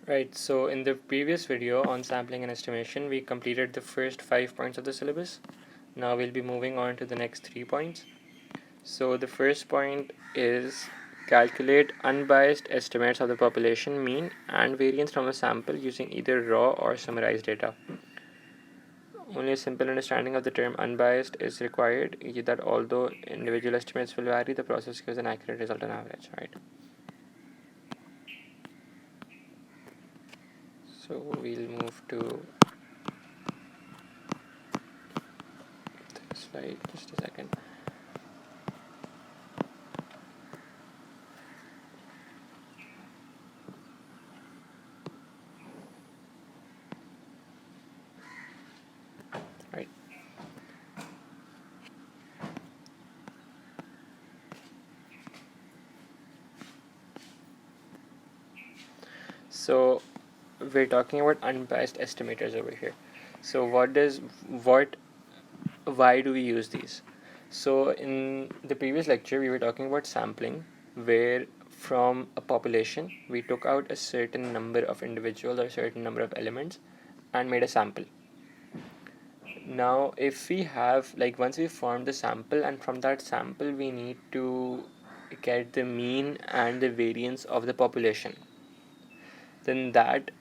Right, so in the previous video on sampling and estimation, we completed the first 5 points of the syllabus. Now we'll be moving on to the next 3 points. So the first point is calculate unbiased estimates of the population mean and variance from a sample using either raw or summarized data. Only a simple understanding of the term unbiased is required, e.g. that although individual estimates will vary, the process gives an accurate result on average, right? So we'll move to the slide, just a second. Right. So we're talking about unbiased estimators over here. So why do we use these? So in the previous lecture we were talking about sampling, where from a population we took out a certain number of individuals or a certain number of elements and made a sample. Now if we have, like, once we formed the sample and from that sample we need to get the mean and the variance of the population, then that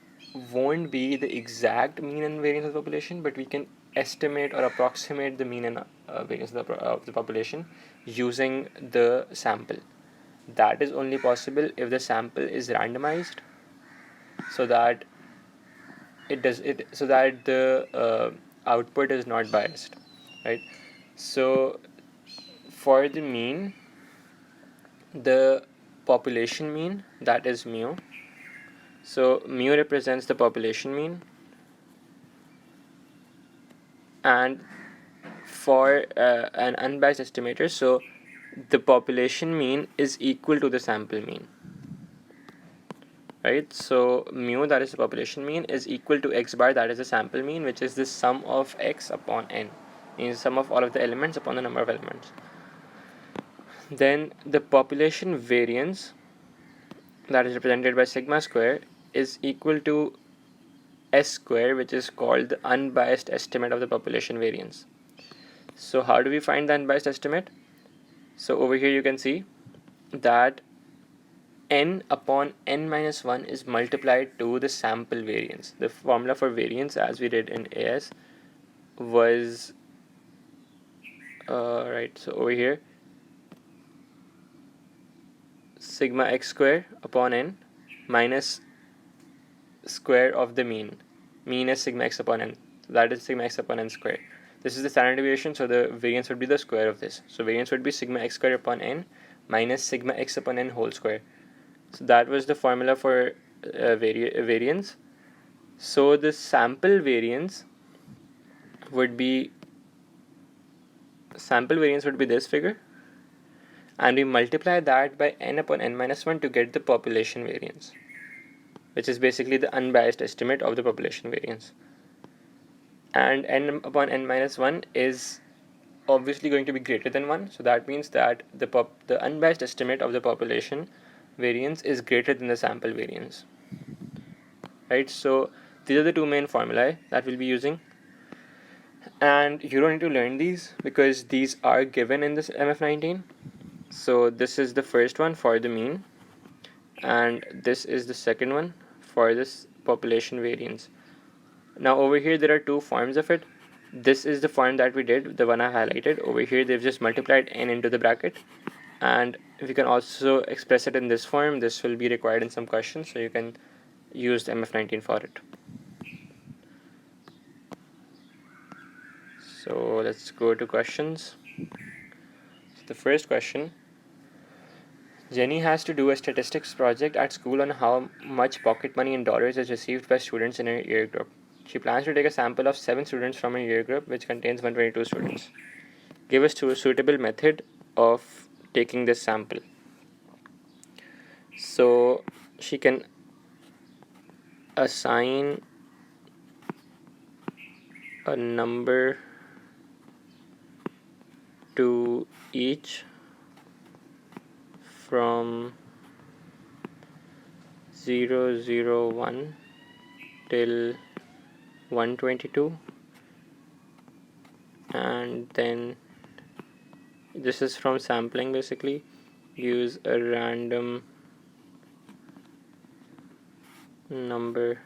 won't be the exact mean and variance of the population, but we can estimate or approximate the mean and variance of the population using the sample. That is only possible if the sample is randomized, so that the output is not biased, right? So for the mean, the population mean, that is mu. So mu represents the population mean, and for an unbiased estimator, so the population mean is equal to the sample mean, right? So mu, that is the population mean, is equal to x bar, that is the sample mean, which is the sum of x upon n, means sum of all of the elements upon the number of elements. Then the population variance, that is represented by sigma square, is equal to s square, which is called the unbiased estimate of the population variance. So how do we find the unbiased estimate? So over here you can see that n upon n minus 1 is multiplied to the sample variance. The formula for variance, as we did in AS, was right, so over here, sigma x square upon n minus square of the mean. Mean is sigma x upon n, so that is sigma x upon n square. This is the standard deviation, so the variance would be the square of this. So variance would be sigma x square upon n minus sigma x upon n whole square. So that was the formula for variance. So the sample variance would be this figure, and we multiply that by n upon n minus 1 to get the population variance, which is basically the unbiased estimate of the population variance. And n upon n minus 1 is obviously going to be greater than 1, so that means that the unbiased estimate of the population variance is greater than the sample variance, right? So these are the two main formulae that we'll be using, and you don't need to learn these because these are given in this MF19. So this is the first one for the mean, and this is the second one for this population variance. Now over here there are two forms of it. This is the form that we did, the one I highlighted. Over here they've just multiplied n into the bracket, and if you can also express it in this form, this will be required in some questions, so you can use the MF19 for it. So let's go to questions. So the first question: Jenny has to do a statistics project at school on how much pocket money in dollars is received by students in her year group. She plans to take a sample of 7 students from her year group, which contains 122 students. Give us a suitable method of taking this sample. So she can assign a number to each from 001 till 122, and then this is from sampling. Basically use a random number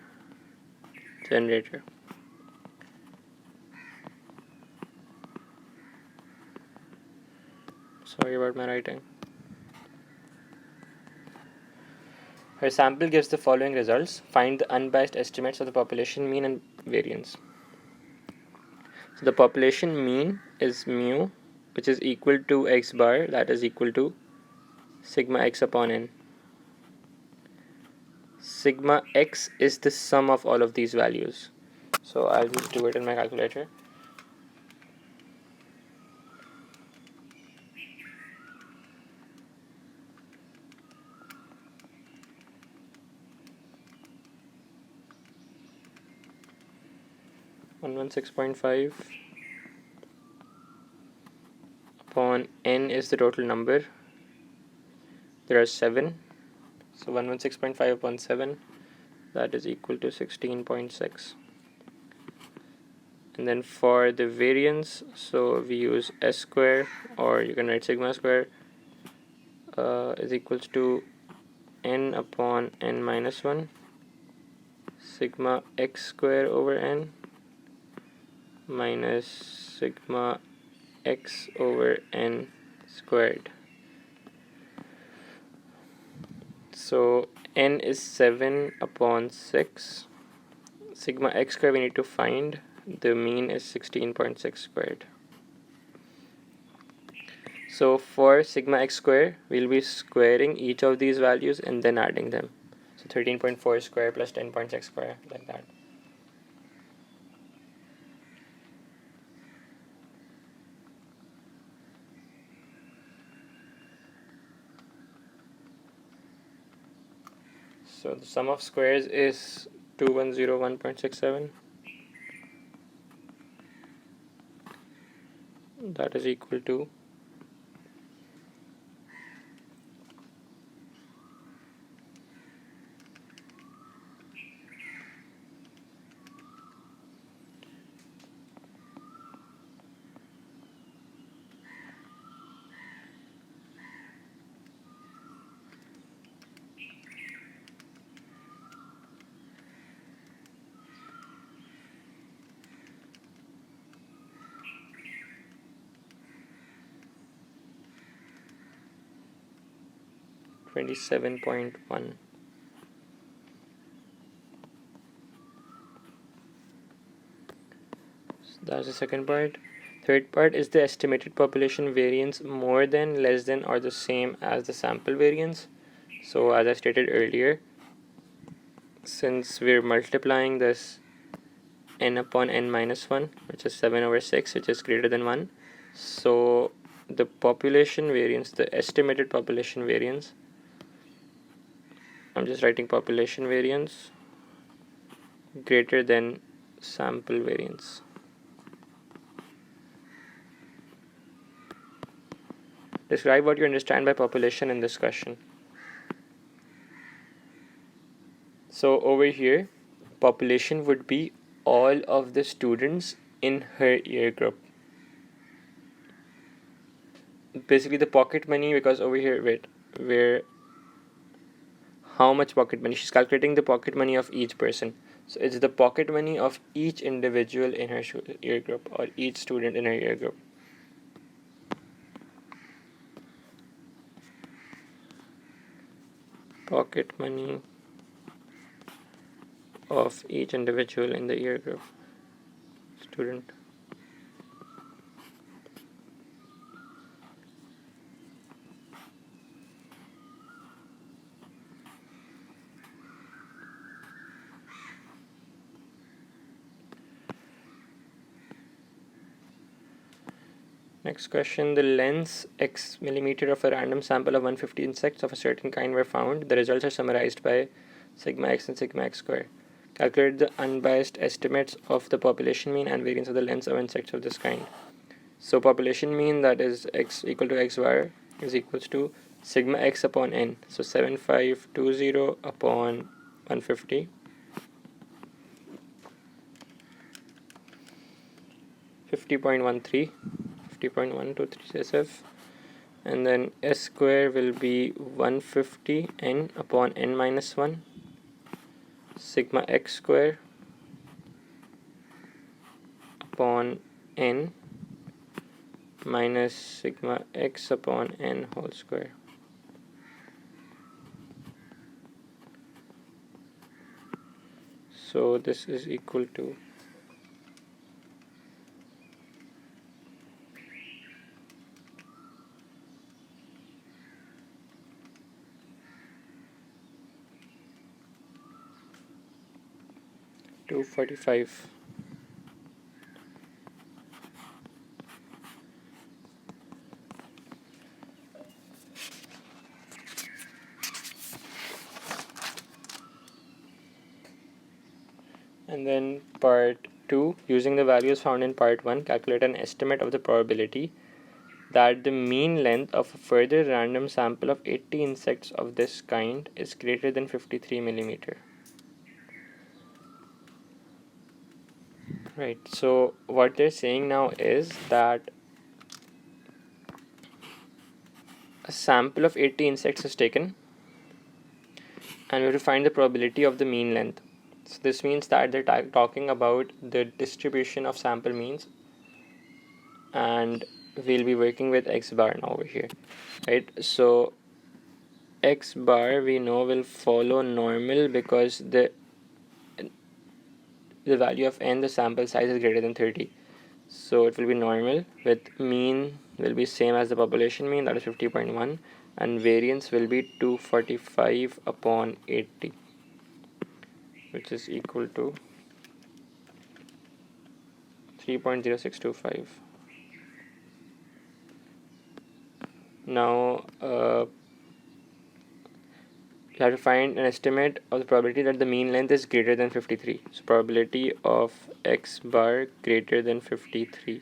generator. Sorry about my writing. Her sample gives the following results. Find the unbiased estimates of the population mean and variance. So the population mean is mu, which is equal to x bar, that is equal to sigma x upon n. Sigma x is the sum of all of these values. So I'll just do it in my calculator. One 6.5 upon n is the total number. There are 7. So 116.5 upon 7, that is equal to 16.6. And then for the variance, so we use s square, or you can write sigma square, is equals to n upon n minus 1 sigma x square over n minus sigma x over n squared. So n is 7 upon 6. Sigma x square we need to find. The mean is 16.6 squared. So for sigma x square, we'll be squaring each of these values and then adding them. So 13.4 square plus 10.6 square, like that. So the sum of squares is 2101.67. That is equal to 27.1. So that's the second part. Third part is the estimated population variance more than, less than, or the same as the sample variance. So as I stated earlier, since we're multiplying this n upon n minus 1, which is 7 over 6, which is greater than 1, so the population variance, the estimated population variance, I'm just writing population variance greater than sample variance. Describe what you understand by population in this question. So over here, population would be all of the students in her year group. Basically the pocket money, because over here, wait, where how much pocket money? She's calculating the pocket money of each person. So it's the pocket money of each individual in her year group, or each student in her year group. Pocket money of each individual in the year group, student. Next question, the lengths x millimeter of a random sample of 150 insects of a certain kind were found. The results are summarized by sigma x and sigma x square. Calculate the unbiased estimates of the population mean and variance of the lengths of insects of this kind. So population mean, that is x equal to x bar, is equals to sigma x upon n. So 7520 upon 150. 50.13, 50.123 SF, and then s square will be 150 n upon n minus 1 sigma x square upon n minus sigma x upon n whole square. So this is equal to 245. And then part 2, using the values found in part 1, calculate an estimate of the probability that the mean length of a further random sample of 80 insects of this kind is greater than 53 millimeter. Right, so what they're saying now is that a sample of 80 insects is taken and we have to find the probability of the mean length. So this means that they're talking about the distribution of sample means, and we'll be working with x bar now over here, right? So x bar we know will follow normal because the value of n, the sample size, is greater than 30. So it will be normal, with mean will be same as the population mean, that is 50.1, and variance will be 245 upon 80, which is equal to 3.0625. Now you have to find an estimate of the probability that the mean length is greater than 53. So probability of x bar greater than 53.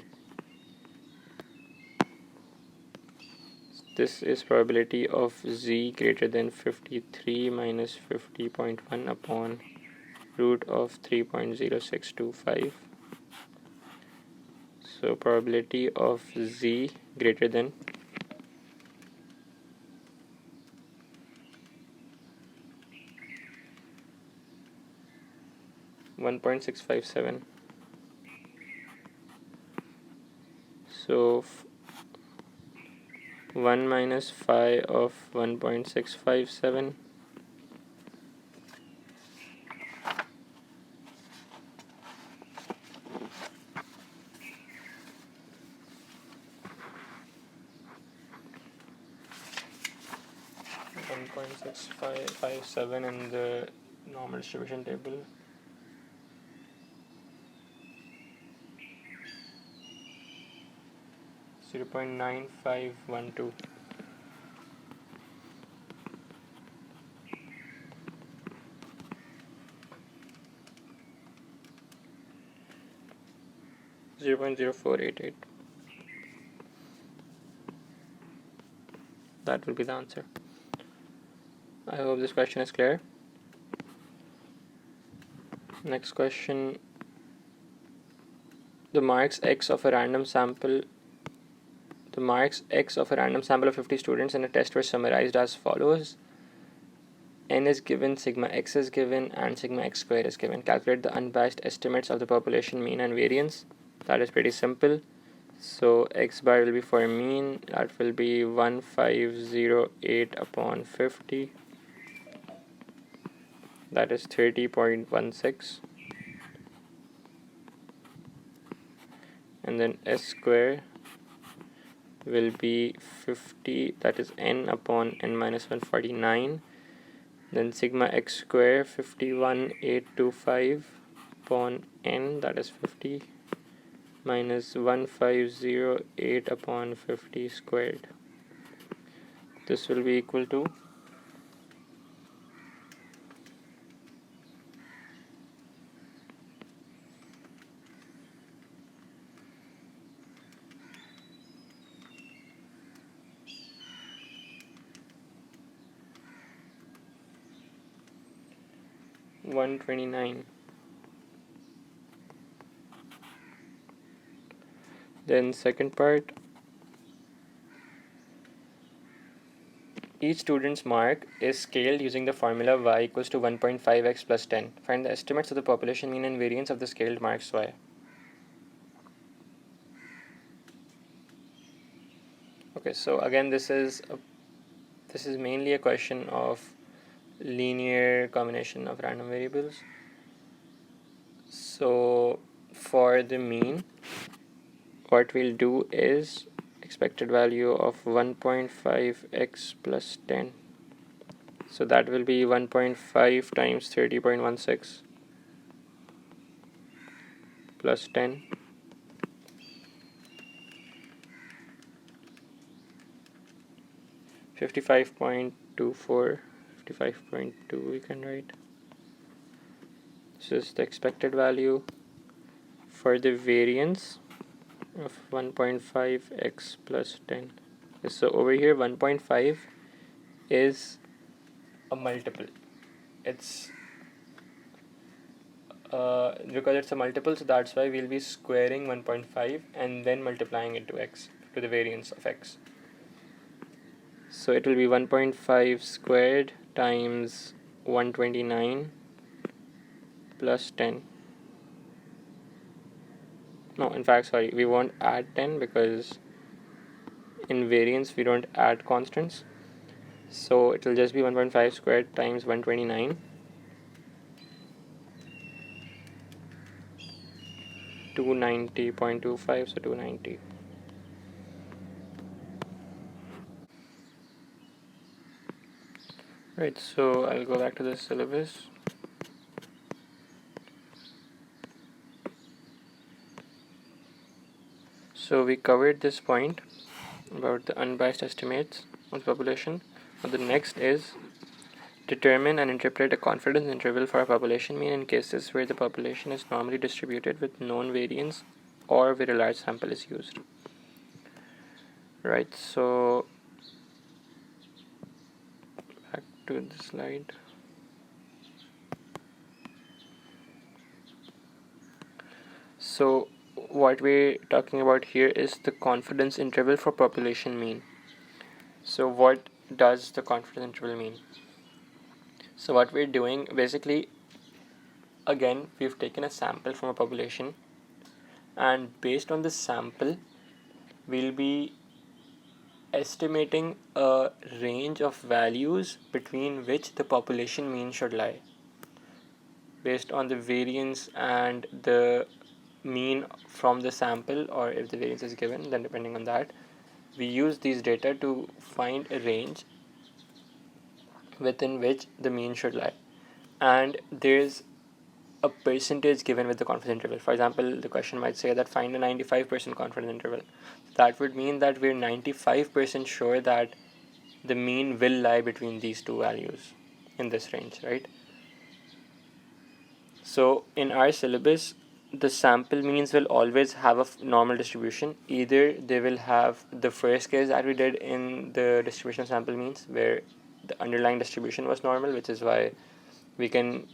This is probability of z greater than 53 minus 50.1 upon root of 3.0625. So probability of z greater than 1.657. So 1 minus 5 of 1.657 . One point six five seven in the normal distribution table. Zero point 9512. Zero point 0488. That will be the answer. I hope this question is clear. Next question. The marks x of a random sample of 50 students in a test were summarized as follows. N is given, sigma x is given, and sigma x square is given. Calculate the unbiased estimates of the population mean and variance. That is pretty simple. So x bar will be for mean, that will be 1508 upon 50. That is 30.16. And then s square will be 50, that is n upon n minus 149. Then sigma x square 51825 upon n, that is 50, minus 1508 upon 50 squared. This will be equal to 0 129. Then second part, each student's mark is scaled using the formula y equals to 1.5x plus 10. Find the estimates of the population mean and variance of the scaled marks y. Okay, so again this is mainly a question of linear combination of random variables. So for the mean, what we'll do is expected value of 1.5x plus 10. So that will be 1.5 times 30.16 plus 10. Fifty-five point 55.2 we can write. This is the expected value for the variance of 1.5x plus 10. So over here 1.5 is a multiple. It's because it's a multiple, so that's why we'll be squaring 1.5 and then multiplying it to x, to the variance of x. So it will be 1.5 squared times 129 plus 10. No, in fact, sorry, we won't add 10 because in variance we don't add constants. So it will just be 1.5 squared times 129. 290.25, so 290. Right, so I'll go back to the syllabus. So we covered this point about the unbiased estimates of the population. Now the next is determine and interpret a confidence interval for a population mean in cases where the population is normally distributed with known variance or where a large sample is used. Right, so back to the slide. So what we're talking about here is the confidence interval for population mean. So what does the confidence interval mean? So what we're doing, basically, again, we've taken a sample from a population, and based on this sample, we'll be estimating a range of values between which the population mean should lie, based on the variance and the mean from the sample, or if the variance is given, then depending on that, we use these data to find a range within which the mean should lie. And there's a percentage given with the confidence interval. For example, the question might say that find a 95% confidence interval. That would mean that we're 95% sure that the mean will lie between these two values in this range, right? So in our syllabus, the sample means will always have a normal distribution. Either they will have the first case that we did in the distribution of sample means, where the underlying distribution was normal, which is why we can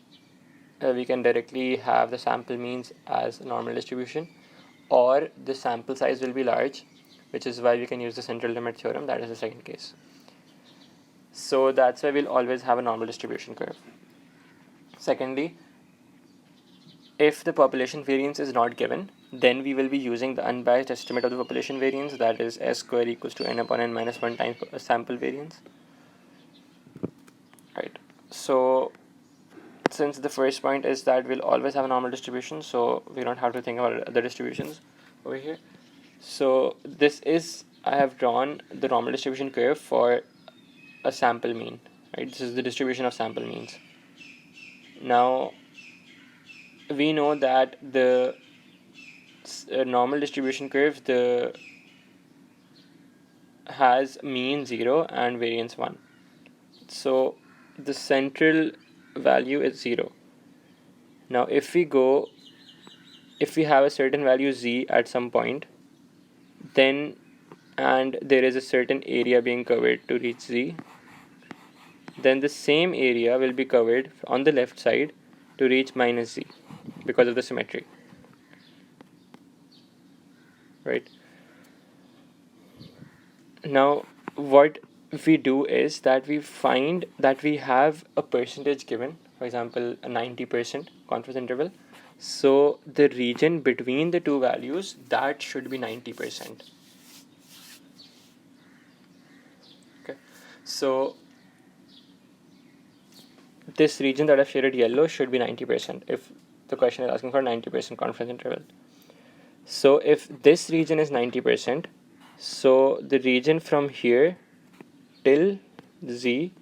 directly have the sample means as a normal distribution, or the sample size will be large, which is why we can use the central limit theorem. That is the second case. So that's why we'll always have a normal distribution curve. Secondly, if the population variance is not given, then we will be using the unbiased estimate of the population variance, that is s square equals to n upon n minus 1 times sample variance. Right. So since the first point is that we'll always have a normal distribution, so we don't have to think about other distributions over here. So this is, I have drawn the normal distribution curve for a sample mean, right? This is the distribution of sample means. Now we know that the normal distribution curve has mean 0 and variance 1. So the central value is 0. Now if we have a certain value z at some point, then, and there is a certain area being covered to reach z, then the same area will be covered on the left side to reach minus z because of the symmetry, right? Now what we do is that we find that we have a percentage given, for example a 90% confidence interval. So the region between the two values, that should be 90%. Okay, so this region that I've shaded yellow should be 90% if the question is asking for 90% confidence interval. So if this region is 90%, so the region from here till z,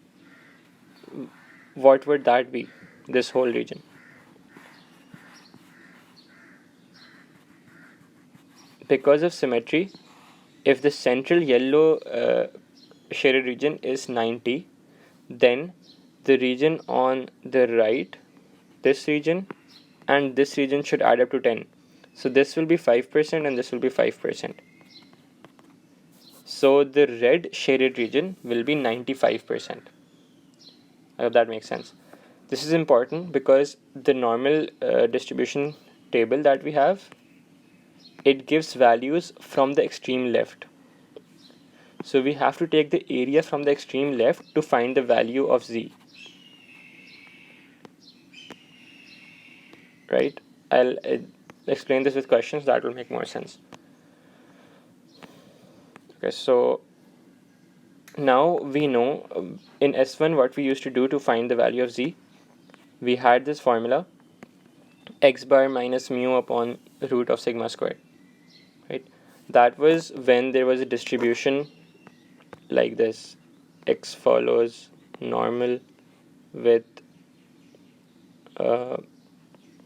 what would that be? This whole region. Because of symmetry, if the central yellow shaded region is 90, then the region on the right, this region, and this region should add up to 10. So this will be 5% and this will be 5%. So the red shaded region will be 95%. I hope that makes sense. This is important because the normal distribution table that we have, it gives values from the extreme left. So we have to take the area from the extreme left to find the value of z. Right? I'll explain this with questions, that will make more sense. Okay, so now we know in S1 what we used to do to find the value of z. We had this formula, x bar minus mu upon root of sigma squared. Right? That was when there was a distribution like this, x follows normal with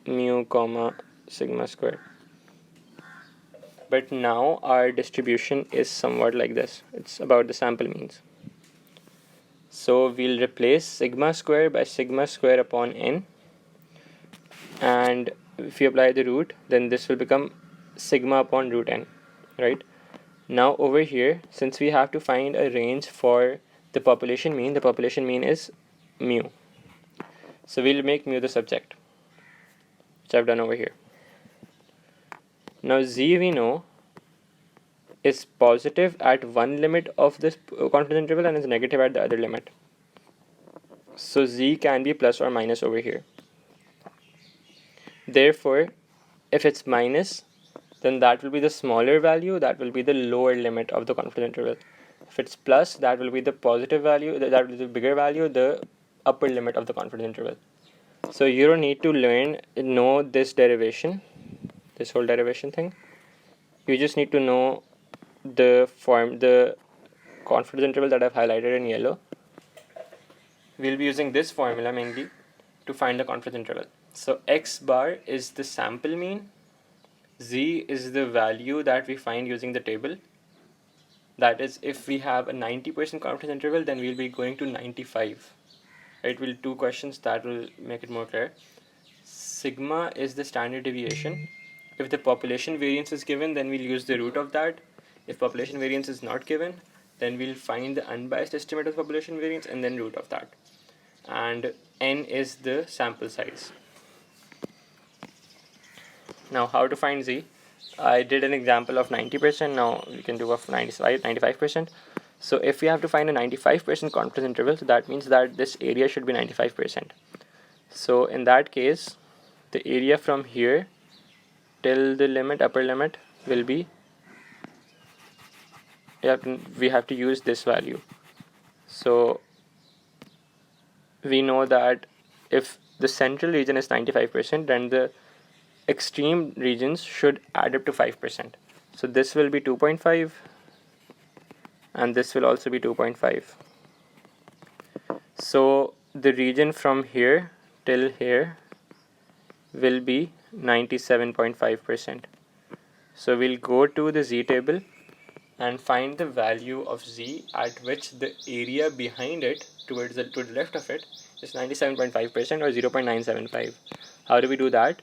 mu comma sigma squared. But now our distribution is somewhat like this. It's about the sample means. So we'll replace sigma square by sigma square upon n, and if you apply the root, then this will become sigma upon root n, right? Now over here, since we have to find a range for the population mean is mu. So we'll make mu the subject, which I've done over here. Now z we know is positive at one limit of this confidence interval and is negative at the other limit. So z can be plus or minus over here. Therefore, if it's minus, then that will be the smaller value, that will be the lower limit of the confidence interval. If it's plus, that will be the positive value, that will be the bigger value, the upper limit of the confidence interval. So you don't need to know this derivation, this whole derivation thing. You just need to know the confidence interval that I've highlighted in yellow. We'll be using this formula mainly to find the confidence interval. So x bar is the sample mean, z is the value that we find using the table. That is, if we have a 90% confidence interval, then we'll be going to 95. Right? We'll do questions that will make it more clear. Sigma is the standard deviation. If the population variance is given, then we'll use the root of that. If population variance is not given, then we'll find the unbiased estimate of population variance and then root of that. And n is the sample size. Now how to find z? I did an example of 90%, now we can do of 95%. So if we have to find a 95% confidence interval, so that means that this area should be 95%. So in that case, the area from here till the limit, upper limit, will be, we have to use this value. So we know that if the central region is 95%, then the extreme regions should add up to 5%. So this will be 2.5 and this will also be 2.5. So the region from here till here will be 97.5%. So we'll go to the z table and find the value of z at which the area behind it to the left of it is 97.5% or 0.975. How do we do that?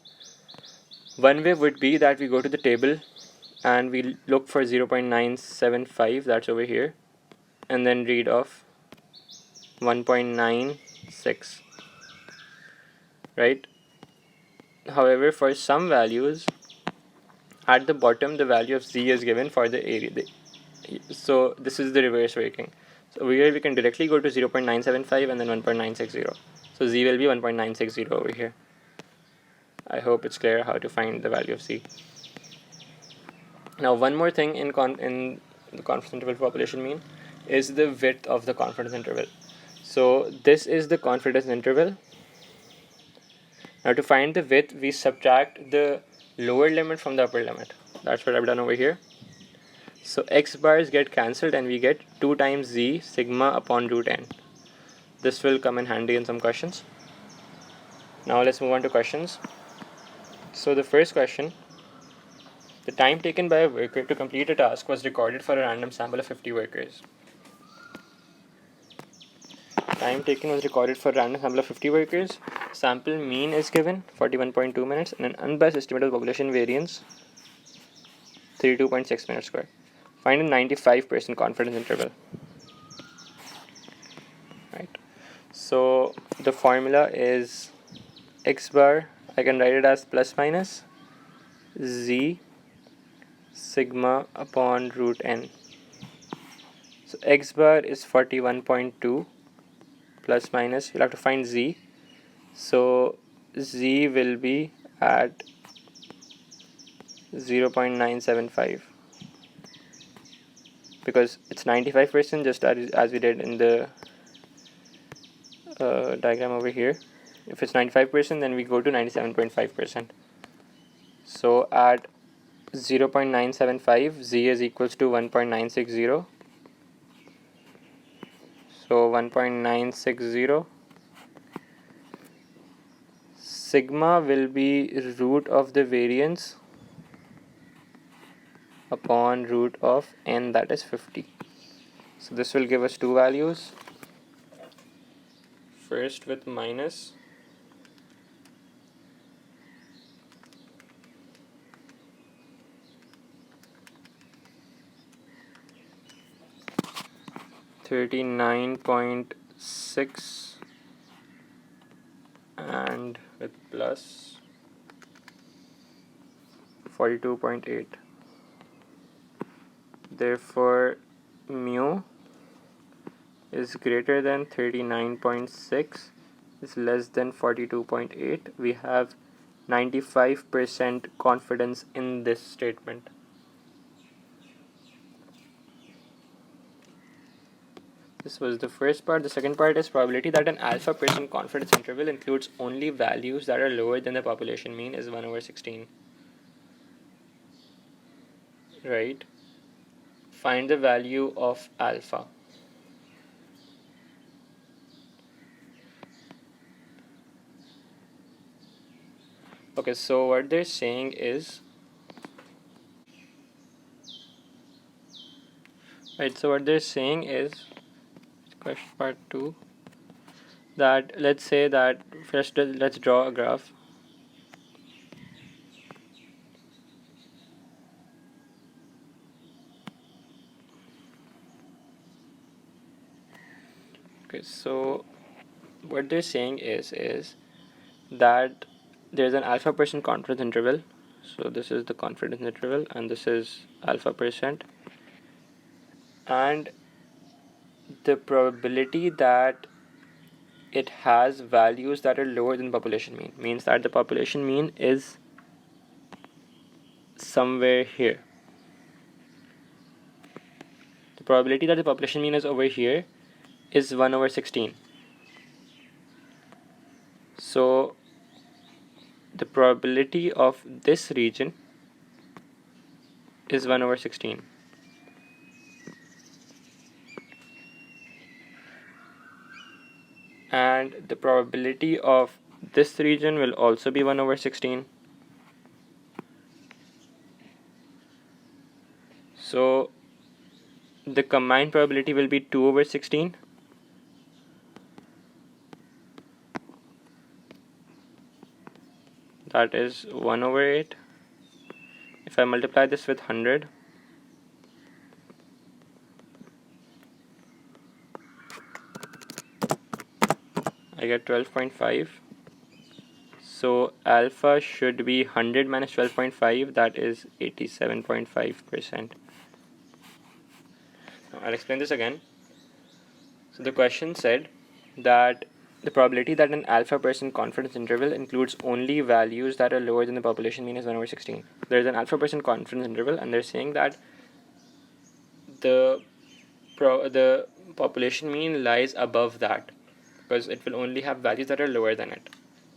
One way would be that we go to the table and we look for 0.975, that's over here, and then read off 1.96, right? However, for some values, at the bottom the value of z is given for the area. So this is the reverse working. So over here we can directly go to 0.975 and then 1.960. So z will be 1.960 over here. I hope it's clear how to find the value of z. Now one more thing in the confidence interval population mean is the width of the confidence interval. So this is the confidence interval. Now to find the width, we subtract the lower limit from the upper limit. That's what I've done over here. So x bars get cancelled and we get 2 times z sigma upon root n. This will come in handy in some questions. Now let's move on to questions. So the first question, the time taken by a worker to complete a task was recorded for a random sample of 50 workers. Time taken was recorded for a random sample of 50 workers. Sample mean is given 41.2 minutes and an unbiased estimate of population variance 32.6 minutes squared. Find a 95% confidence interval. Right. So the formula is x bar, I can write it as plus minus z sigma upon root n. So x bar is 41.2 plus minus, we'll have to find z. So z will be at 0.975 because it's 95%, just as we did in the diagram over here. If it's 95%, then we go to 97.5%. So at 0.975, z is equals to 1.960. So 1.960 sigma will be root of the variance upon root of n, that is 50. So this will give us two values. First with minus $39.6 and with plus 42.8. Therefore mu is greater than 39.6, is less than 42.8. We have 95% confidence in this statement. This was the first part. The second part is probability that an alpha percent confidence interval includes only values that are lower than the population mean is 1/16. Right? Find the value of alpha. Okay, so what they're saying is, question part 2, that let's say that first let's draw a graph. Okay, so what they're saying is that there's an alpha percent confidence interval. So this is the confidence interval and this is alpha percent, and the probability that it has values that are lower than population mean means that the population mean is somewhere here. The probability that the population mean is over here is 1/16. So the probability of this region is 1/16. And the probability of this region will also be 1/16. So the combined probability will be 2/16. That is 1/8. If I multiply this with 100, I get 12.5. So alpha should be 100 minus 12.5, that is 87.5%. I'll explain this again. So the question said that the probability that an alpha percent confidence interval includes only values that are lower than the population mean is 1 over 16. There's an alpha percent confidence interval, and they're saying that the population mean lies above that, because it will only have values that are lower than it.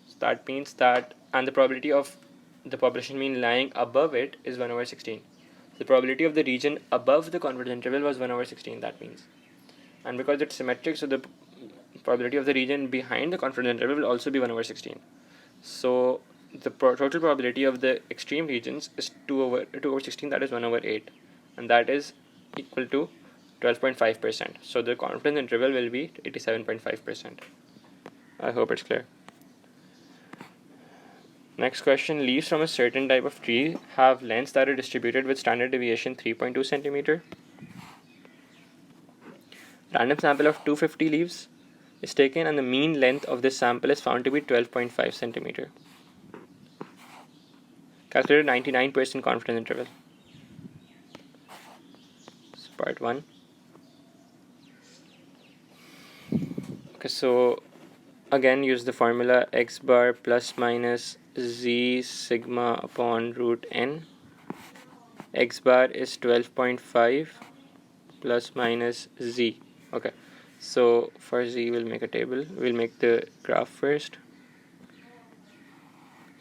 So that means that, and the probability of the population mean lying above it is 1 over 16. The probability of the region above the confidence interval was 1 over 16, that means. And because it's symmetric, so the probability of the region behind the confidence interval will also be 1 over 16. So the total probability of the extreme regions is 2 over 16, that is 1 over 8. And that is equal to 12.5%. So the confidence interval will be 87.5%. I hope it's clear. Next question. Leaves from a certain type of tree have lengths that are distributed with standard deviation 3.2 centimeter. Random sample of 250 leaves is taken and the mean length of this sample is found to be 12.5 centimeter. Calculate 99% confidence interval. So part 1. Okay, so again use the formula x bar plus minus z sigma upon root n. X bar is 12.5 plus minus z. Okay, so for z we'll make a table. We'll make the graph first.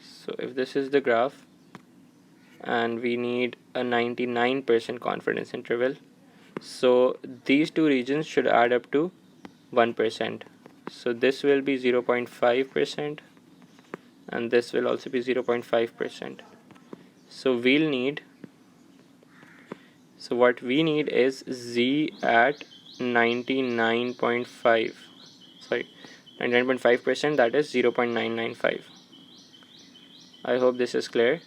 So if this is the graph and we need a 99% confidence interval, so these two regions should add up to 1%. So this will be 0.5% and this will also be 0.5%. So what we need is z at 99.5%, that is 0.995. I hope this is clear.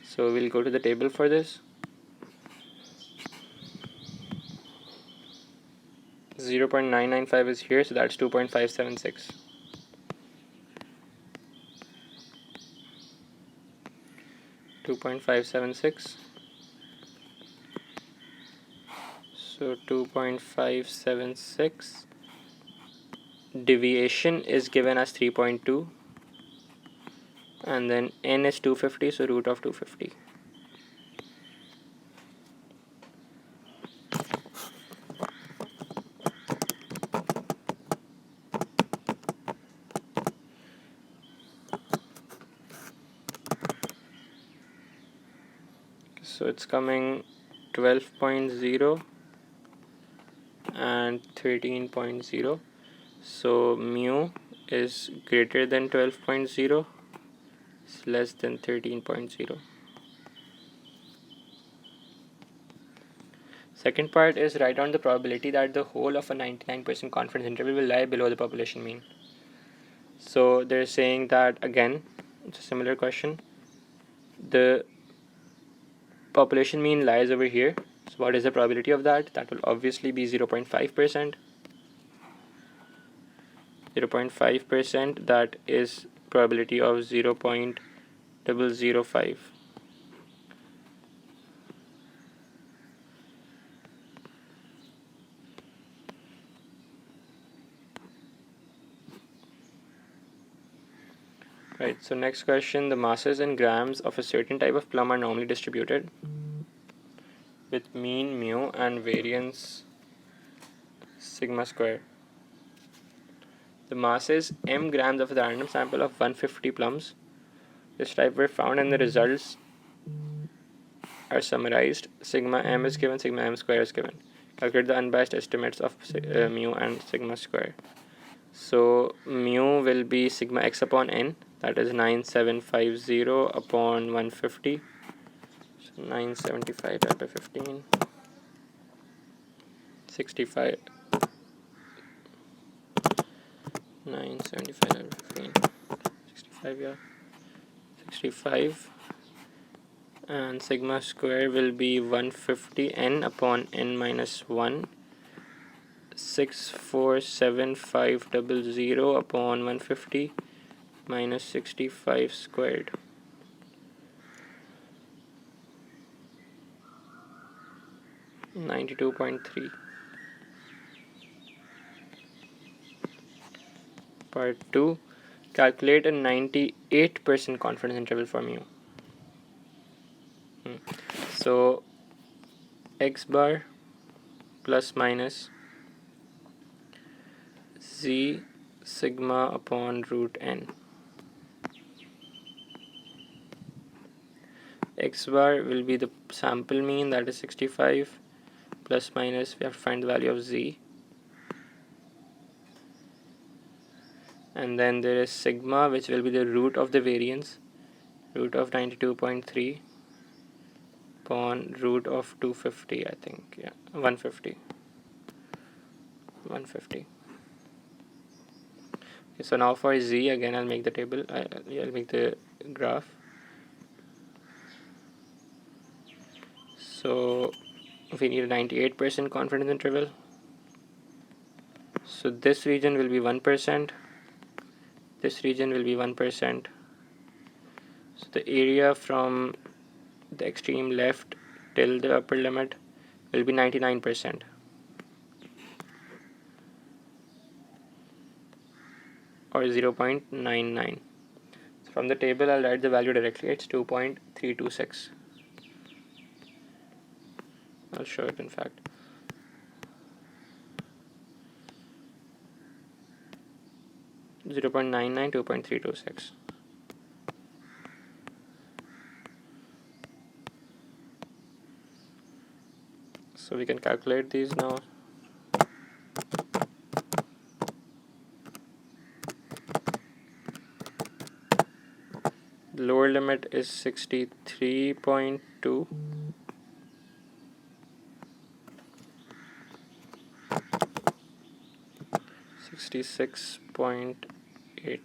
So we'll go to the table for this. 0.995 is here, so that's 2.576. So 2.576. Deviation is given as 3.2. And then n is 250, so root of 250. So it's coming 12.0 and 13.0. So mu is greater than 12.0, it's less than 13.0. Second part is write down the probability that the whole of a 99% confidence interval will lie below the population mean. So they're saying that, again, it's a similar question. The population mean lies over here. So what is the probability of that? That will obviously be 0.5%. 0.5%, that is probability of 0.005. Right, so next question, the masses in grams of a certain type of plum are normally distributed with mean mu and variance sigma square. The masses m grams of the random sample of 150 plums this type were found and the results are summarized. Sigma m is given, sigma m square is given. Calculate the unbiased estimates of mu and sigma square. So mu will be sigma x upon n, that is 9750 upon 150. So 975 divided by 15. 65. 975 divided by 15. 65, yeah. 65. And sigma square will be 150 n upon n minus 1. 647,500 upon 150 minus 65 squared. $92.3. Part 2. Calculate a 98% confidence interval for mu. So x bar plus minus z sigma upon root n. X bar will be the sample mean, that is 65, plus minus we have to find the value of z, and then there is sigma, which will be the root of the variance, root of 92.3 upon root of 250, I think, yeah, 150. Okay, so now for z, again I'll make the table, I'll make the graph. So we need a 98% confidence interval. So this region will be 1%, this region will be 1%. So the area from the extreme left till the upper limit will be 99%. Or 0.99. So from the table I'll write the value directly, it's 2.326. I'll show it in fact. Zero point nine nine, 2.326. So we can calculate these now. The lower limit is 63.2. $66.8.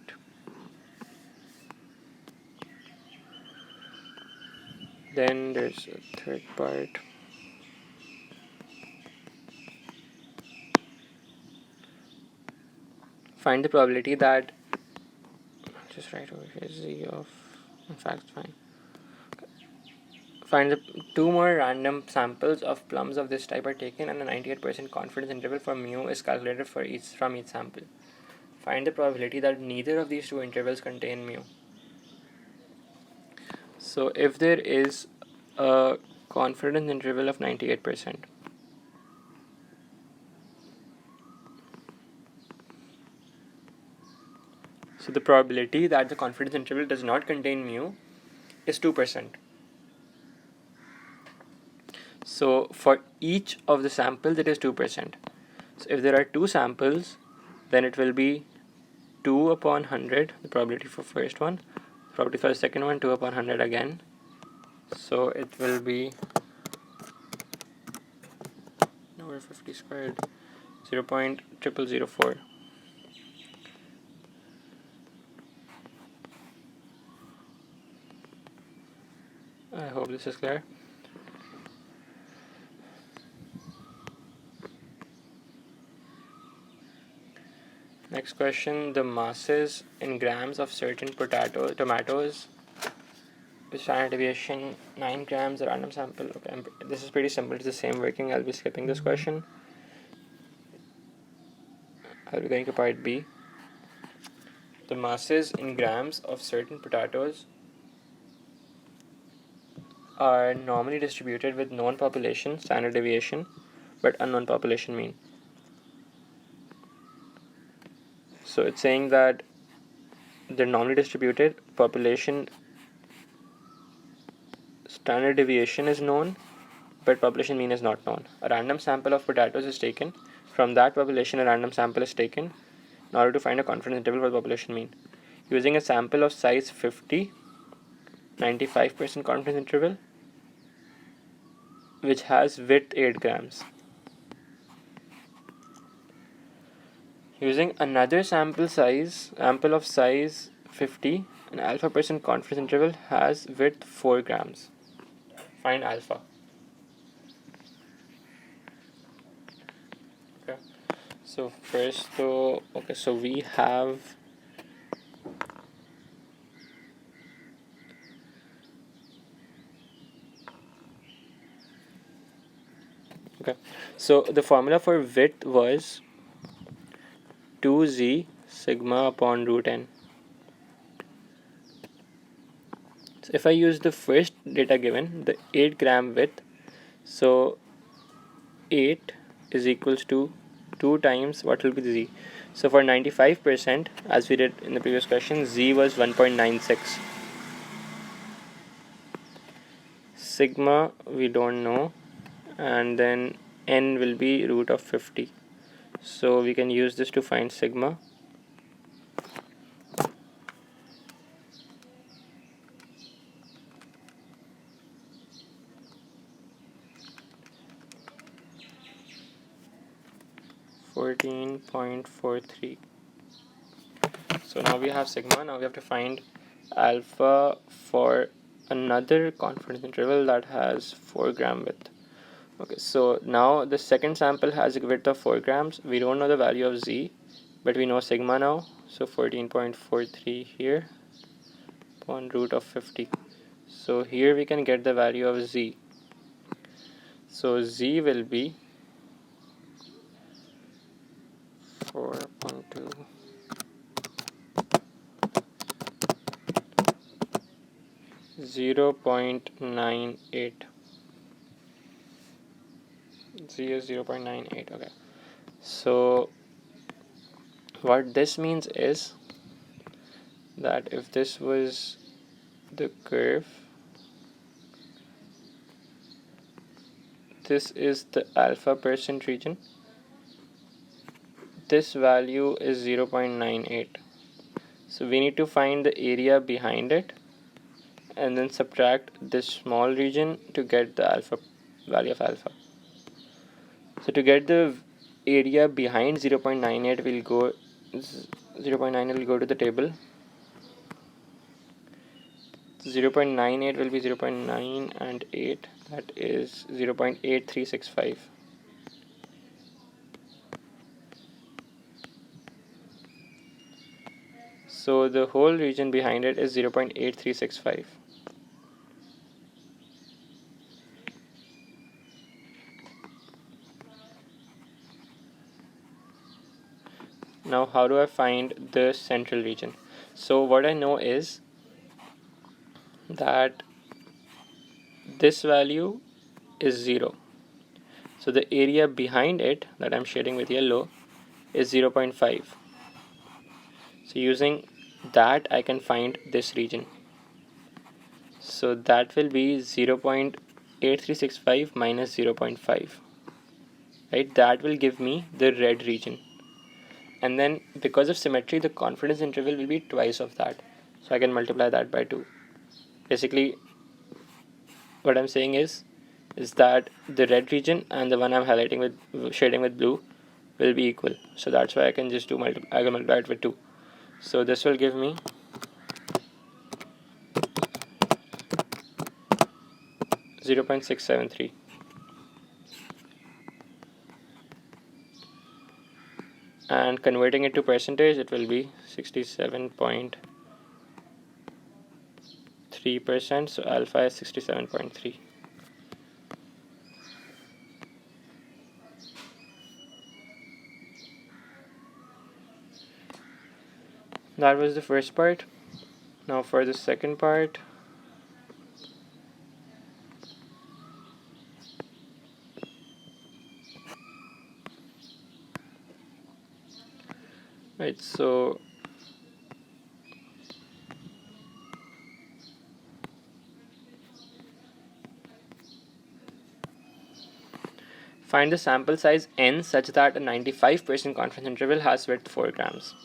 Then there's a third part. Find the probability that, just write over here, z of, in fact, fine. Find the two more random samples of plums of this type are taken, and a 98% confidence interval for mu is calculated for each from each sample. Find the probability that neither of these two intervals contain mu. So if there is a confidence interval of 98%, so the probability that the confidence interval does not contain mu is 2%. So for each of the samples it is 2%. So if there are two samples, then it will be 2 upon 100, the probability for first one, probability for the second one, 2 upon 100 again. So it will be over 50 squared, 0.0004. I hope this is clear. Next question, the masses in grams of certain tomatoes with standard deviation 9 grams, a random sample. Okay, this is pretty simple, it's the same working. I'll be skipping this question. I'll be going to part B. The masses in grams of certain potatoes are normally distributed with known population, standard deviation, but unknown population mean. So it's saying that they're normally distributed, population standard deviation is known, but population mean is not known. A random sample of potatoes is taken. From that population, a random sample is taken in order to find a confidence interval for the population mean. Using a sample of size 50, 95% confidence interval, which has width 8 grams. Using another sample of size 50, an alpha percent confidence interval has width 4 grams. Find alpha. Okay. So first, so we have Okay, so the formula for width was 2z sigma upon root n. So if I use the first data given, the 8 gram width, so 8 is equals to 2 times what will be the z. So for 95%, as we did in the previous question, z was 1.96. Sigma we don't know, and then n will be root of 50. So we can use this to find sigma. .43. So now we have sigma. Now we have to find alpha for another confidence interval that has 4 gram width. Okay, so now the second sample has a width of 4 grams. We don't know the value of z, but we know sigma now. So 14.43 here upon root of 50. So here we can get the value of z. So z will be 4.2. 0.98. Z is 0.98. Okay, so what this means is that if this was the curve, this is the alpha percent region, this value is 0.98. So we need to find the area behind it and then subtract this small region to get the alpha value of alpha. So to get the area behind 0.98, we'll go 0.9 will go to the table. 0.98 will be 0.9 and 8, that is 0.8365. So the whole region behind it is 0.8365. Now how do I find the central region? So what I know is that this value is 0. So the area behind it that I'm shading with yellow is 0.5. So using that I can find this region. So that will be 0.8365 minus 0.5. Right? That will give me the red region. And then because of symmetry, the confidence interval will be twice of that. So I can multiply that by 2. Basically, what I'm saying is that the red region and the one I'm highlighting with shading with blue will be equal. So that's why I can just I can multiply it with 2. So this will give me 0.673. And converting it to percentage, it will be 67.3%. So alpha is 67.3. That was the first part. Now for the second part, right, so find the sample size n such that a 95% confidence interval has width 4 grams.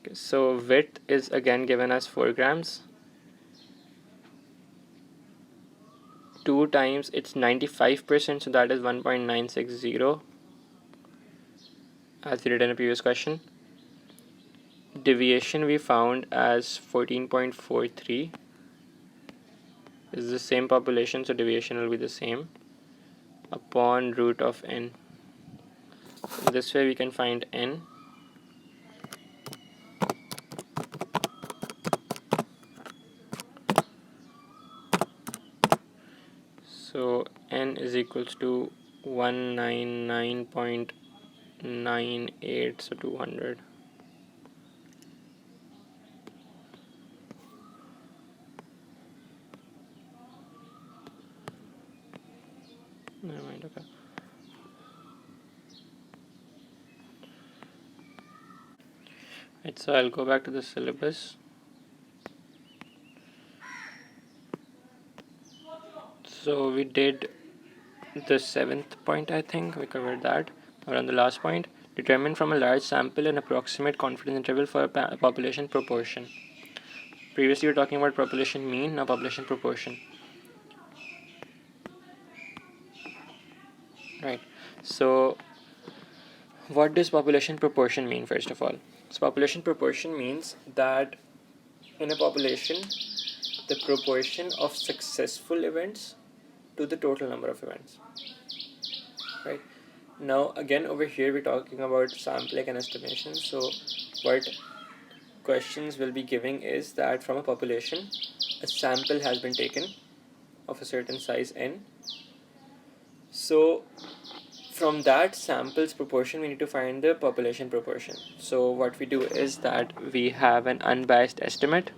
Okay, so width is again given as 4 grams. 2 times it's 95%, so that is 1.960, as we did in a previous question. Deviation we found as 14.43 is the same population, so deviation will be the same upon root of n. This way we can find n. So n is equals to 199.98, so 200. Never mind, okay. Right, so I'll go back to the syllabus. So we did the 7th point, I think we covered that. Around the last point, determine from a large sample an approximate confidence interval for a population proportion. Previously we were talking about population mean, now population proportion. Right, so what does population proportion mean? First of all, so population proportion means that in a population the proportion of successful events to the total number of events. Right, now again over here we're talking about sampling and estimation. So what questions will be giving is that from a population a sample has been taken of a certain size n. So from that sample's proportion we need to find the population proportion. So what we do is that we have an unbiased estimate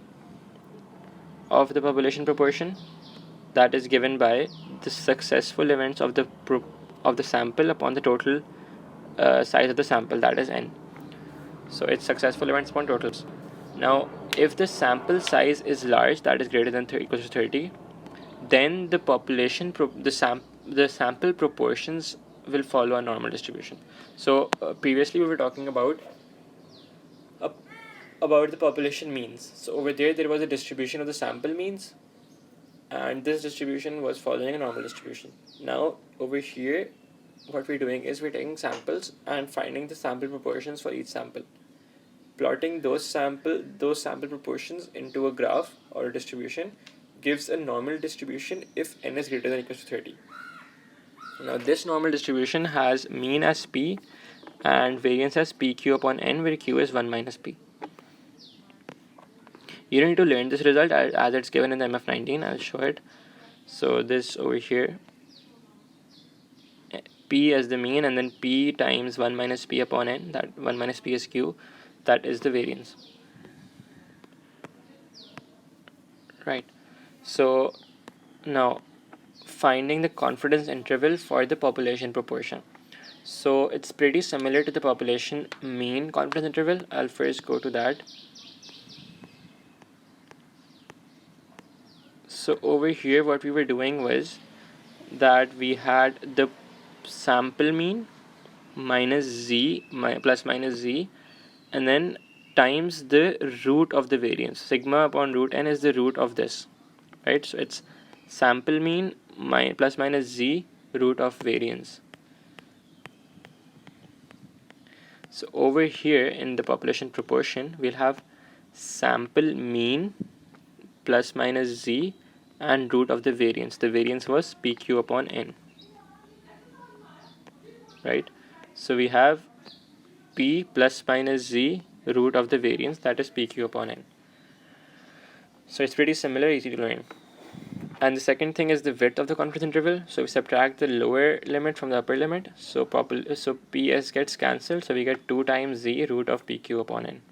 of the population proportion that is given by the successful events of the sample upon the total size of the sample, that is n. So it's successful events upon totals. Now if the sample size is large, that is greater than equals to 30, then the population the sample proportions will follow a normal distribution. So previously we were talking about the population means. So over there was a distribution of the sample means, and this distribution was following a normal distribution. Now over here what we're doing is we're taking samples and finding the sample proportions for each sample, plotting those sample proportions into a graph or a distribution gives a normal distribution if n is greater than or equals to 30. Now this normal distribution has mean as p and variance as pq upon n, where q is 1 minus p. You don't need to learn this result as it's given in the MF19. I'll show it. So this over here, p as the mean, and then p times 1 minus p upon n, that 1 minus p is q, that is the variance. Right, so now finding the confidence interval for the population proportion. So it's pretty similar to the population mean confidence interval. I'll first go to that. So over here what we were doing was that we had the sample mean minus z plus minus z, and then times the root of the variance. Sigma upon root n is the root of this, right? So it's sample mean plus minus z root of variance. So over here in the population proportion we'll have sample mean plus minus z and root of the variance. The variance was pq upon n, right? So we have p plus minus z root of the variance, that is pq upon n. So it's pretty similar, easy to learn. And the second thing is the width of the confidence interval. So we subtract the lower limit from the upper limit. So ps gets cancelled. So we get 2 times z root of pq upon n.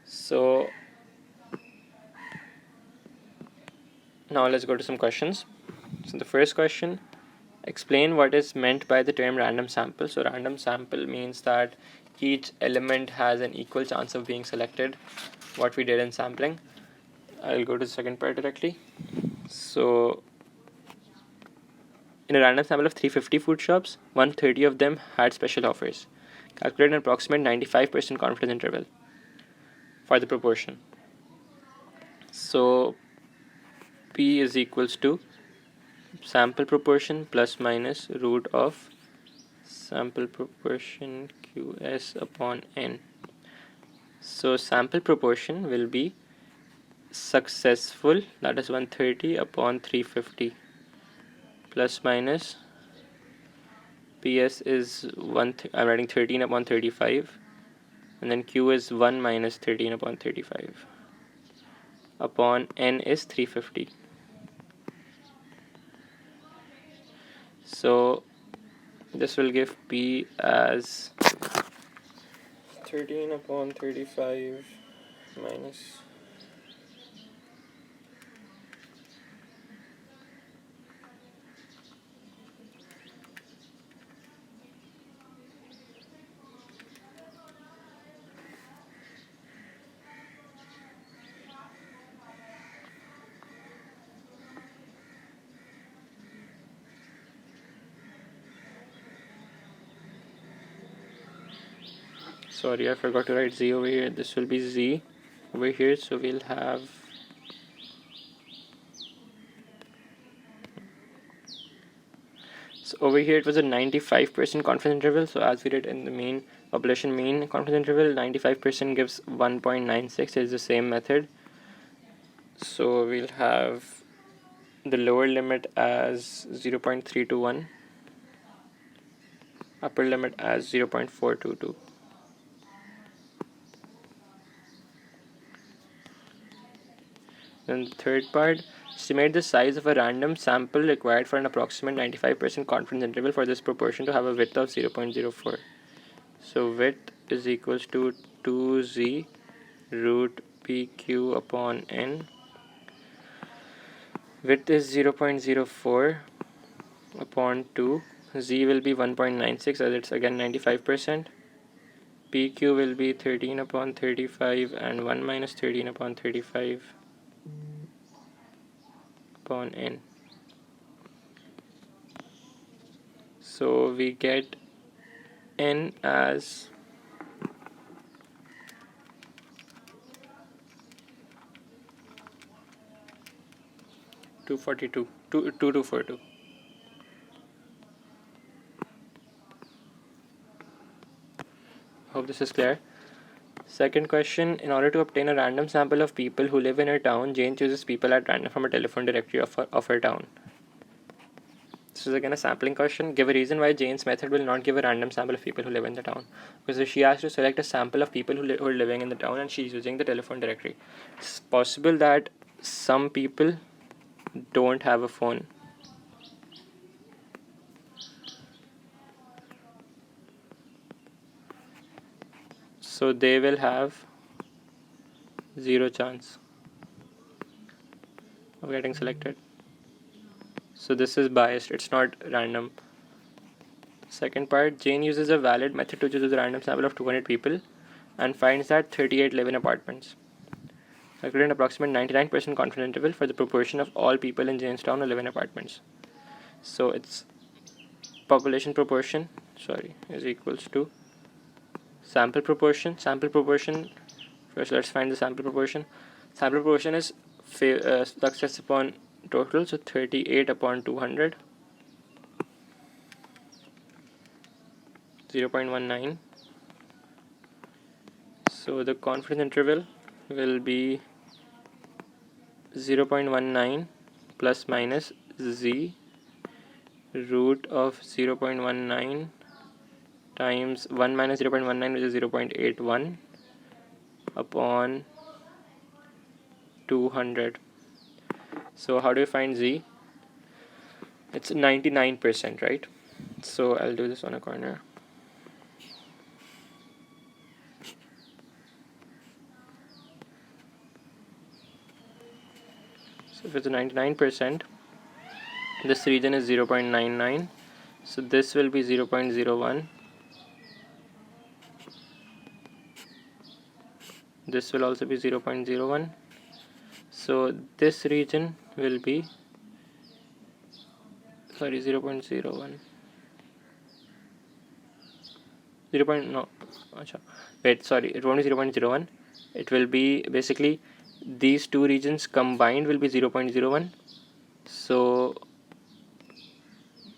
So now let's go to some questions. So the first question, explain what is meant by the term random sample. So random sample means that each element has an equal chance of being selected, what we did in sampling. I'll go to the second part directly. So in a random sample of 350 food shops, 130 of them had special offers. Calculate an approximate 95% confidence interval for the proportion. So P is equals to sample proportion plus minus root of sample proportion QS upon N. So sample proportion will be successful, that is 130 upon 350, plus minus PS is I'm writing 13 upon 35, and then Q is 1 minus 13 upon 35. upon n is 350. So this will give P as 13 upon 35 minus sorry, I forgot to write z over here. This will be z over here, so we'll have so over here it was a 95% confidence interval. So as we did in the mean population mean confidence interval, 95% gives 1.96 is the same method. So we'll have the lower limit as 0.321, upper limit as 0.422. Then the third part, estimate the size of a random sample required for an approximate 95% confidence interval for this proportion to have a width of 0.04. So width is equals to 2z root pq upon n. Width is 0.04 upon 2. Z will be 1.96 as it's again 95%. PQ will be 13 upon 35 and 1 minus 13 upon 35 upon n. So we get n as 2242. Hope this is clear. Second question, in order to obtain a random sample of people who live in her town, Jane chooses people at random from a telephone directory of her town. This is again a sampling question. Give a reason why Jane's method will not give a random sample of people who live in the town. Because she has to select a sample of people who are living in the town and she's using the telephone directory. It's possible that some people don't have a phone. So they will have 0 chance of getting selected. So this is biased, it's not random. Second part, Jane uses a valid method to choose a random sample of 200 people and finds that 38 live in apartments. Calculate an approximate 99% confidence interval for the proportion of all people in Janestown who live in apartments. So it's population proportion, is equals to sample proportion. First let's find the sample proportion. Sample proportion is success upon total, so 38 upon 200, 0.19. So the confidence interval will be 0.19 plus minus z root of 0.19 times 1 minus 0.19, which is 0.81 upon 200. So how do you find z? It's 99%, right? So I'll do this on a corner. So if it's 99%, this region is 0.99. So this will be 0.01. This will also be 0.01. So this region will be 0.01. It won't be 0.01. It will be basically these two regions combined will be 0.01. So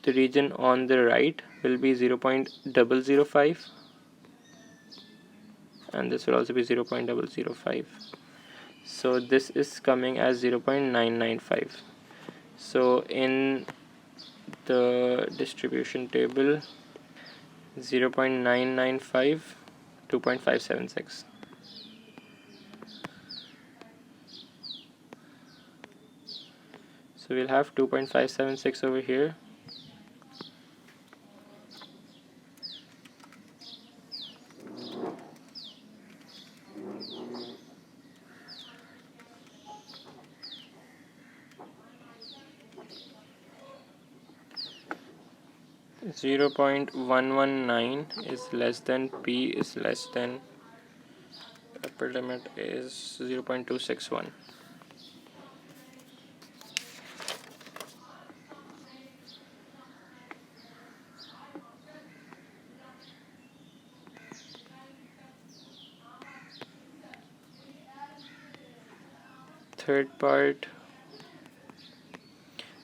the region on the right will be 0.005 and this will also be 0.005. So this is coming as 0.995. So in the distribution table, 0.995, 2.576. So we'll have 2.576 over here. Zero 0.119 is less than P is less than, upper limit is 0.261. Third part,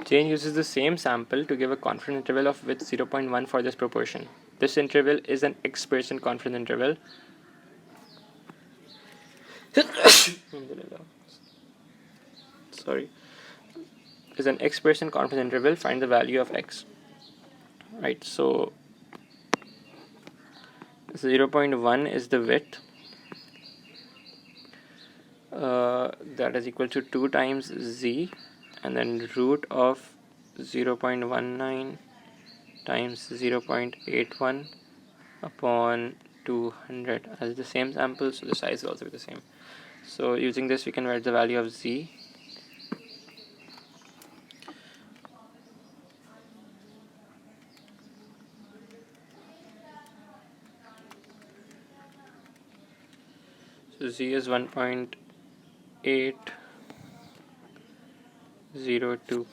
Jane uses the same sample to give a confidence interval of width 0.1 for this proportion. This interval is an X% confidence interval. Sorry. Is an X% confidence interval. Find the value of X. Right, so 0.1 is the width. That is equal to 2 times Z, and then root of 0.19 times 0.81 upon 200 as the same sample, so the size will also be the same. So using this we can write the value of Z. So Z is 1.802.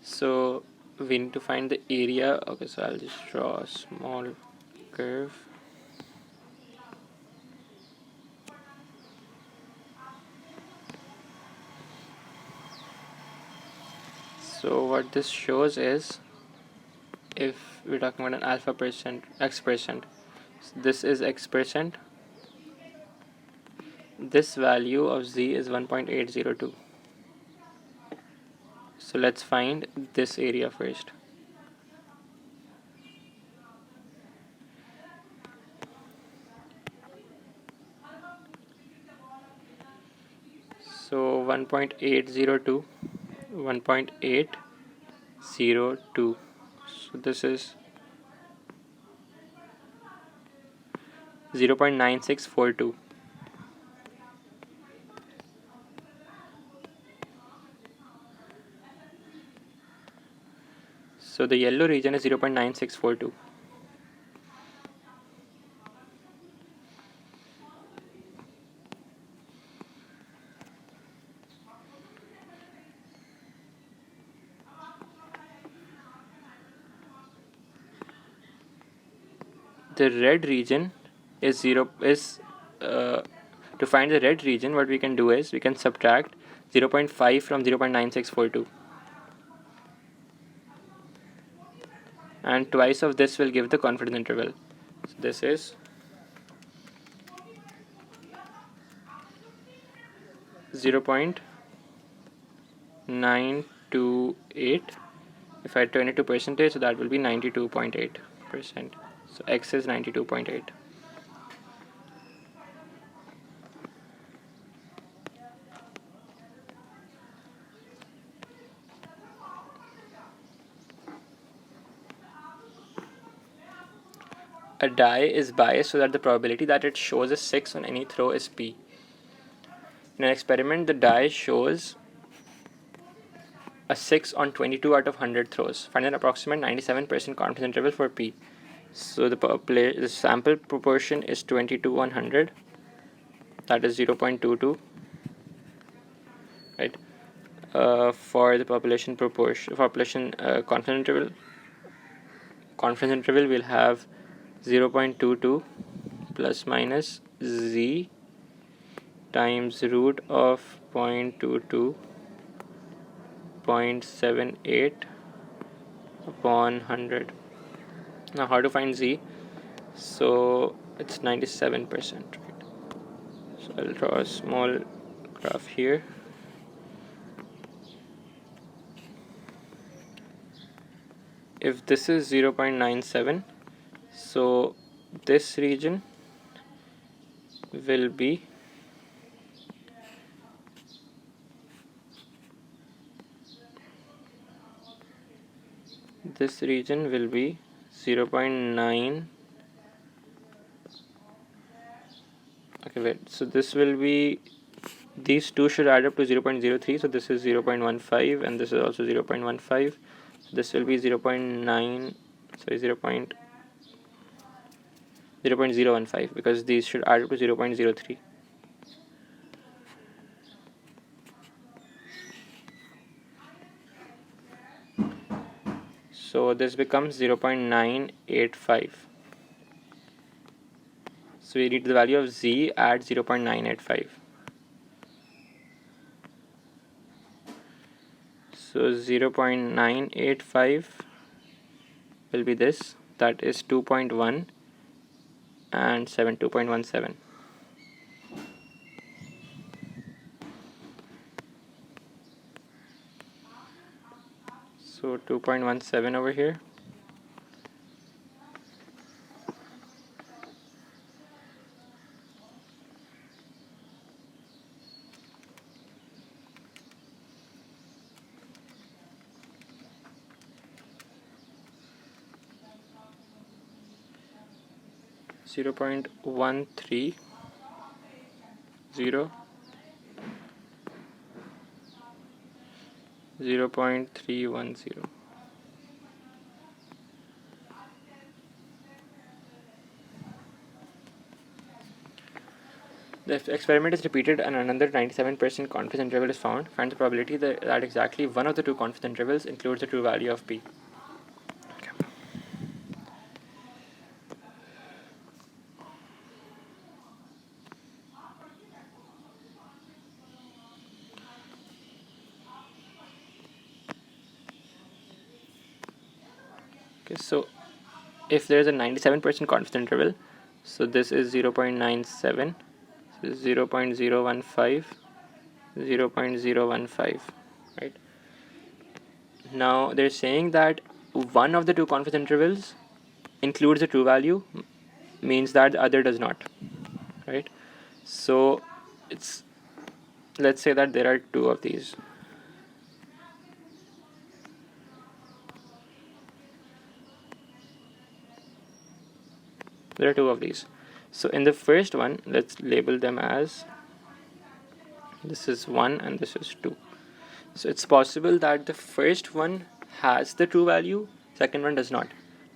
So we need to find the area. Okay, so I'll just draw a small curve. So what this shows is, if we're talking about an alpha percent, X%, this is X%. This value of Z is 1.802. So let's find this area first. So 1.802, 1.802. So this is 0.9642. So the yellow region is 0.9642. The red region is to find the red region, what we can do is we can subtract 0.5 from 0.9642, and twice of this will give the confidence interval. So this is 0.928. If I turn it to percentage, so that will be 92.8%. So X is 92.8. A die is biased so that the probability that it shows a 6 on any throw is P. In an experiment, the die shows a 6 on 22 out of 100 throws. Find an approximate 97% confidence interval for P. So the sample proportion is 22 on 100. That is 0.22. Right. For the population confidence interval will have 0.22 plus minus Z times root of 0.22 0.78 upon 100. Now how to find Z? So it's 97%, right? So I'll draw a small graph here. If this is 0.97, so this region will be this region will be 0.9. Okay, wait, so this will be, these two should add up to 0.03, so this is 0.15 and this is also 0.15. So this will be 0.9, sorry, 0.015, because these should add up to 0.03. So this becomes 0.985. So we need the value of z at 0.985. So 0.985 will be this, that is 2.1 and 2.17. So 2.17 over here. Zero 0.130 0.310. The experiment is repeated and another 97% confidence interval is found. Find the probability that exactly one of the two confidence intervals includes the true value of p. Okay, so if there is a 97% confidence interval, so this is 0.97, so 0.015, 0.015, right? Now they're saying that one of the two confidence intervals includes a true value, means that the other does not, right? So it's, let's say that there are two of these. There are two of these. So in the first one, let's label them as, this is 1 and this is 2. So it's possible that the first one has the true value, second one does not.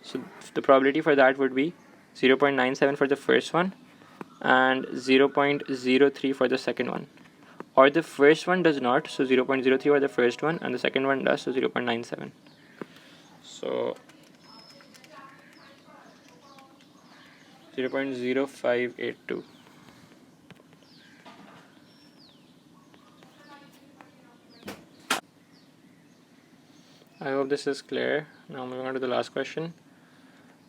So the probability for that would be 0.97 for the first one and 0.03 for the second one. Or the first one does not, so 0.03 for the first one, and the second one does, so 0.97. So 0.0582. I hope this is clear. Now moving on to the last question.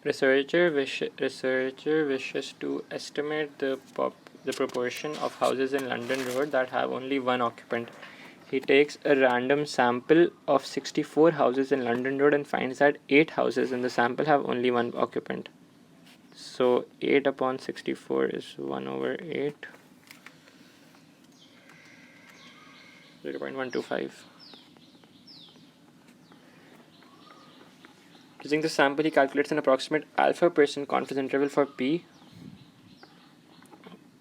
Researcher wishes to estimate the proportion of houses in London Road that have only one occupant. He takes a random sample of 64 houses in London Road and finds that 8 houses in the sample have only one occupant. So 8 upon 64 is 1 over 8, 0.125. Using the sample, he calculates an approximate alpha percent confidence interval for P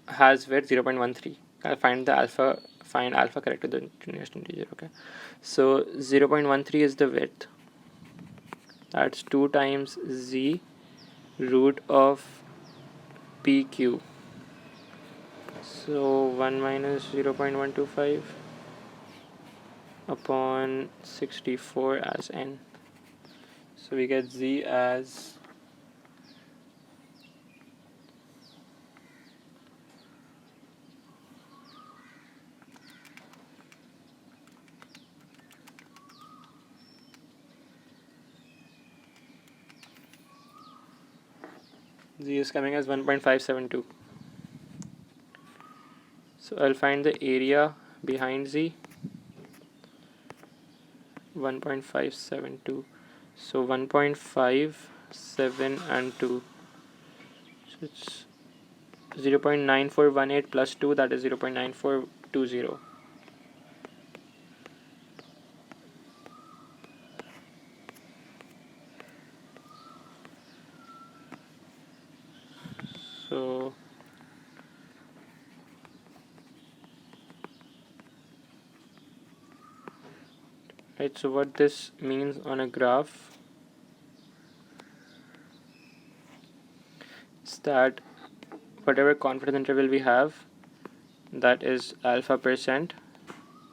has width 0.13. I'll find alpha correct to the nearest integer. Okay, so 0.13 is the width. That's 2 times z root of pq. So 1 minus 0.125 upon 64 as n. So we get z as z is coming as 1.572. So I'll find the area behind z, 1.572. So 1.57 and 2. So it's 0.9418 plus 2, that is 0.9420. So right, so what this means on a graph is that whatever confidence interval we have, that is alpha percent,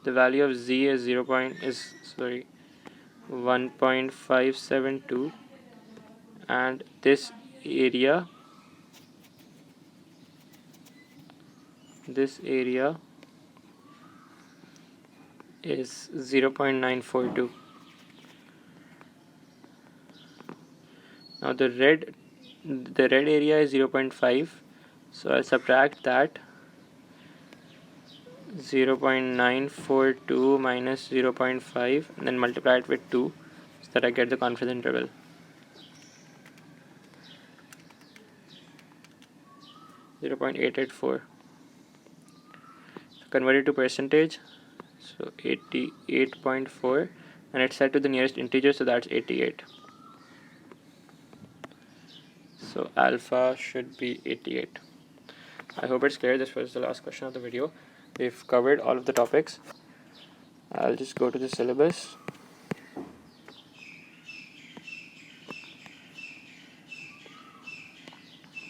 the value of z is 1.572, and this area is 0.942. Now the red area is 0.5, so I'll subtract that 0.942 minus 0.5 and then multiply it with 2 so that I get the confidence interval. 0.884. So convert it to percentage, so 88.4, and it's set to the nearest integer, so that's 88. So alpha should be 88. I hope it's clear. This was the last question of the video. We've covered all of the topics. I'll just go to the syllabus.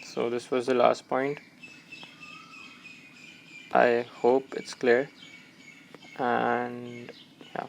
So this was the last point. I hope it's clear, and yeah.